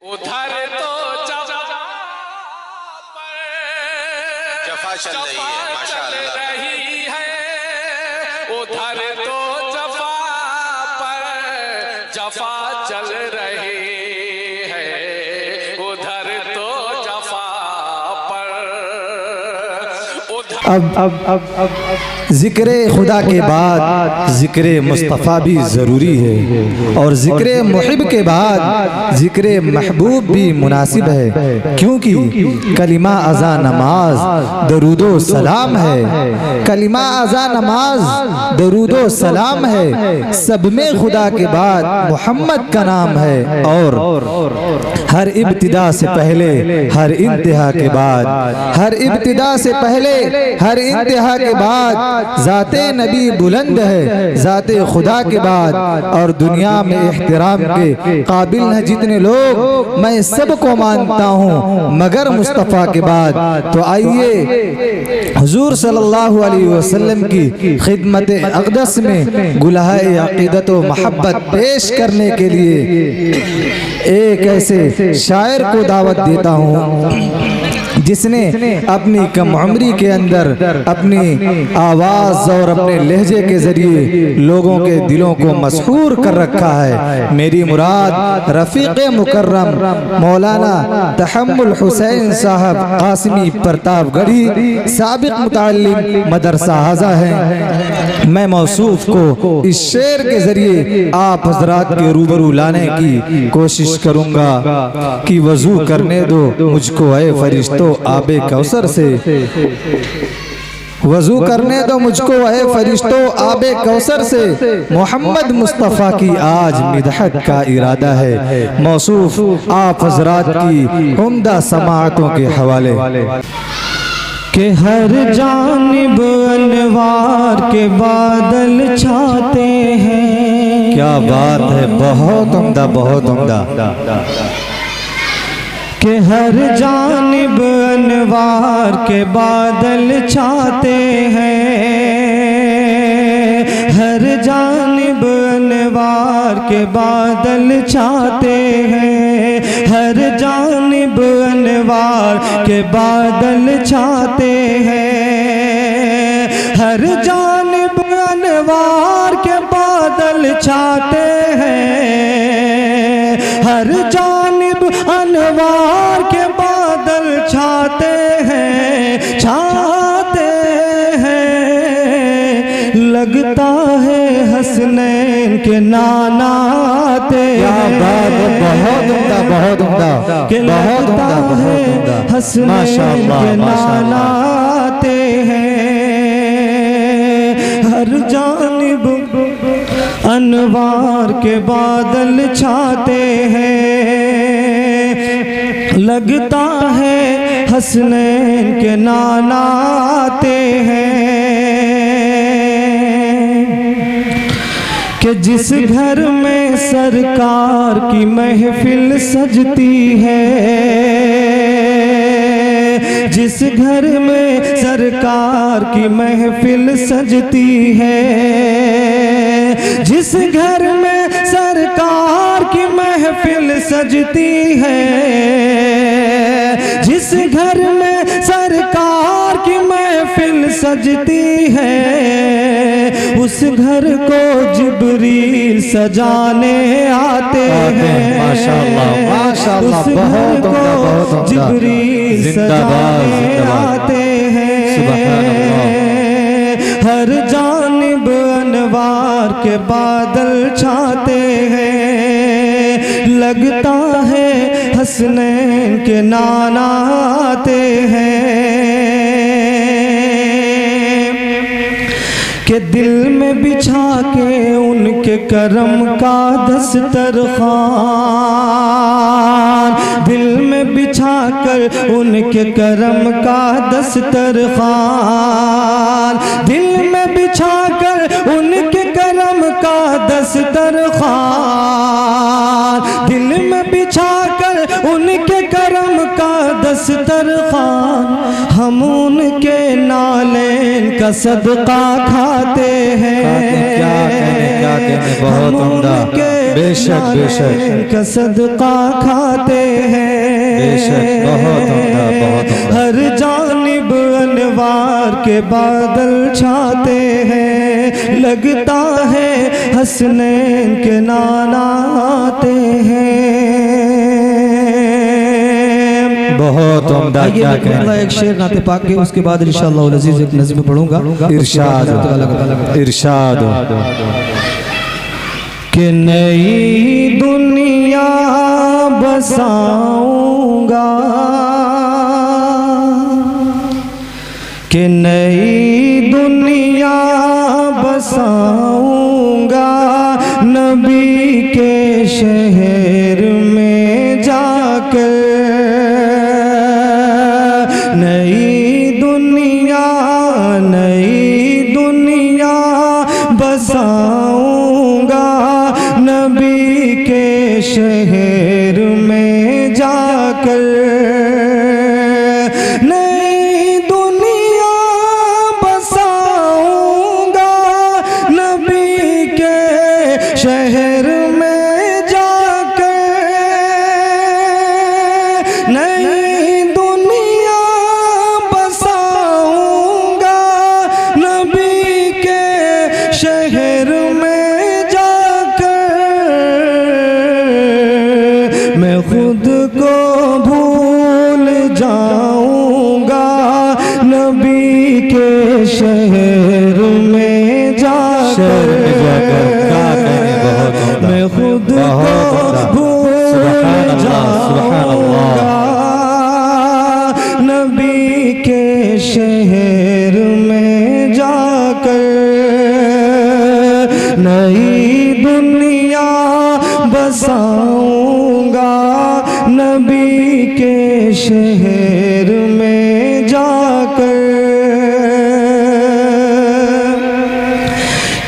उधर तो जफा चल रही है, उधर तो जफा पर जफा चल रही है, उधर तो जफा पर अब ज़िक्र खुदा के बाद ज़िक्र मुस्तफ़ा भी ज़रूरी है और ज़िक्र मुहिब के बाद ज़िक्र महबूब भी मुनासिब है, क्योंकि कलिमा अज़ा नमाज दरूदो सलाम है। कलिमा अज़ा नमाज दरूदो सलाम है, सब में खुदा के बाद मोहम्मद का नाम है। और हर इब्तिदा से पहले हर इंतहा के बाद, हर इब्तिदा से पहले हर इंतहा के बाद ज़ाते नबी बुलंद है, ज़ाते खुदा के बाद। और दुनिया में एहतराम के काबिल हैं जितने लोग, मैं सबको मानता हूँ मगर मुस्तफ़ा के बाद। तो आइए हुजूर सल्लल्लाहु अलैहि वसल्लम की खिदमत अक़दस में गुलहाए अक़ीदत व महब्बत पेश करने के लिए एक ऐसे शायर को दावत देता हूँ जिसने अपनी कम उम्री के अंदर अपनी आवाज़ और अपने लहजे के ज़रिए लोगों के दिलों को मसहूर कर रखा है। मेरी मुराद रफ़ीक़ मुकर्रम मौलाना तहम्मुल हुसैन साहब कासिमी प्रतापगढ़ी साबिक़ मुतअल्लिम मदरसा हाज़ा है। मैं मौसूफ़ को इस शेर के ज़रिए आप हज़रात के रूबरू लाने की कोशिश करूँगा कि वज़ू करने दो मुझको ऐ फरिश्तों आबे कौसर से, वज़ू करने दो मुझको ऐ फरिश्तों आबे कौसर से। मोहम्मद मुस्तफ़ा की आज मिदहत का इरादा है, मौसूफ़ आप हज़रात की उम्दा समाअतों के हवाले। के हर जानिब अनवार के बादल छाते हैं। क्या बात है, बहुत उम्दा, बहुत उम्दा। के हर जानिब अनवार के बादल छाते हैं, हर जानिब अनवार के बादल छाते हैं, हर जानिब अनवार के बादल छाते हैं, हर जानिब अनवार के बादल छाते हैं, हर जानिब अनवार के बादल छाते हैं, छाते हैं। लगता है हसनैन के नानाते हैं, बहुत उम्दा, बहुत उम्दा, के लगता है हसनैन के नानाते हैं। हर जानिब अनवार के बादल छाते हैं, लगता है हसनैन के नानाते हैं। कि जिस घर में सरकार की महफिल सजती है, जिस घर में सरकार की महफिल सजती है, जिस घर में सरकार की महफिल सजती है, जिस घर में सरकार की महफिल सजती है, उस घर को जिब्रील सजाने आते हैं। माशाअल्लाह, माशाअल्लाह, उस घर को जिब्रील सजाने आते हैं। हर जानिब अनवार के बादल छाते हैं, लगता है हसनैन के नानाते हैं। के दिल में बिछा के उनके करम का दस्तरखान, दिल में बिछा कर उनके करम का दस्तरखान, दिल में बिछा कर उनके करम का दस्तरखान, दिल में बिछा कर उनके करम का दस्तरखान। हम उनके नालेन का सदका खाते हैं, क्या कहने, बहुत उम्दा, बेशक बेशक का सदका खाते बहुत उम्दा, बहुत उम्दा। हर जानिब अनवार के बादल छाते हैं, लगता है हसनैन के नाना आते हैं। बहुत उम्दा। क्या कहना। एक शेर नाते पाक के, उसके बाद इंशाअल्लाह अज़ीज़ एक नज़्म पढ़ूंगा। इरशाद इरशाद कि नई दुनिया बसाऊंगा, कि नई दुनिया बसाऊंगा, नबी के शहर में जाकर। नई दुनिया बसाऊंगा, नबी के शहर में जाकर। नई दुनिया बसाऊंगा, नबी के शहर में जाकर। नई दुनिया बसाऊंगा, नबी के शहर में जाकर। मैं खुद को भूल जाऊंगा, नबी के शहर में जाकर। मैं खुद को भूल जाऊंगा, नबी के शहर में जाकर। नई दुनिया बसाऊंगा, नबी के शहर में जाकर।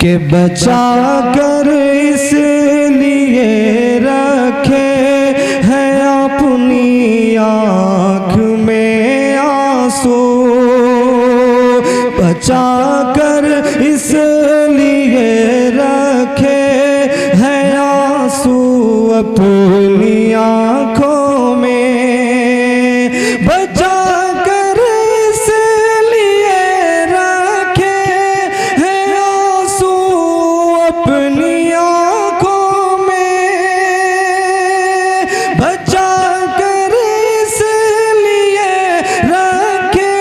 के बचा कर इसलिए रखे हैं अपनी आँख में आंसू, बचा कर इसलिए रखे हैं आंसू अपनी आँखों में। बचा कर इसलिए रखे हैं आंसू अपनी आँखों में। बचा कर इसलिए रखे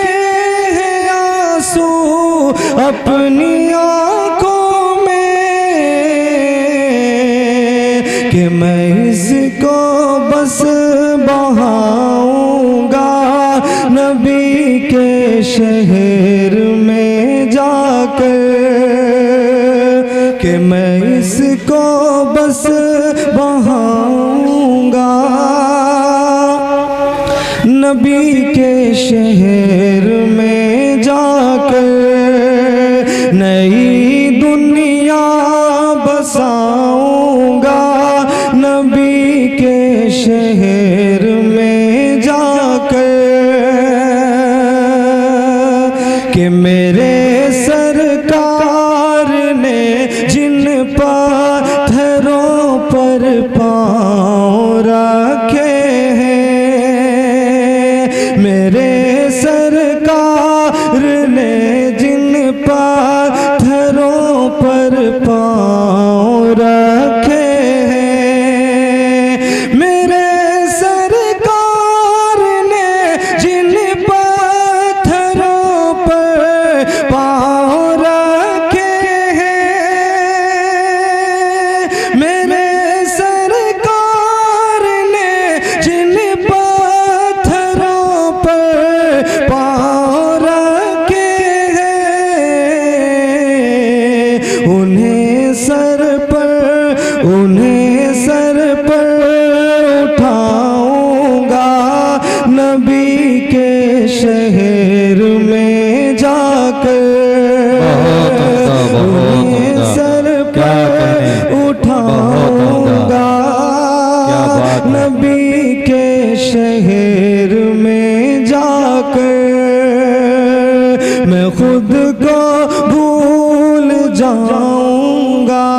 हैं आंसू अपनी आँखों में, कि मैं इसको बस बहाऊंगा, नबी के शहर में जाकर। कि मैं इसको बस बहाऊंगा, नबी के शहर में जाकर। नई दुनिया बसाऊंगा, नबी के शहर में जाकर। कि मेरे सरकार ने जिन पत्थरों पर पाँव रखे हैं, मेरे सरकार ने जिन पत्थरों पर पाँव रखे हैं, मेरे सरकार ने जिन पत्थरों पर पाँव रखे हैं, मेरे सरकार ने जिन पत्थरों पर पाँव रखे हैं, उन्हें सर पर उठाऊंगा, नबी के शहर में जाकर। उन्हें सर पर उठाऊंगा, नबी के शहर में जाकर। मैं खुद को भूल जाऊंगा,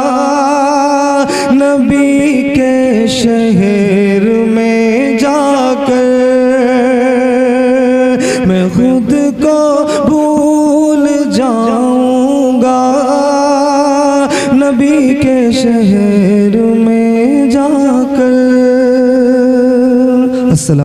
नबी के शहर में जाकर। मैं खुद को भूल जाऊंगा नबी के शहर में जाकर। अस्सलाम।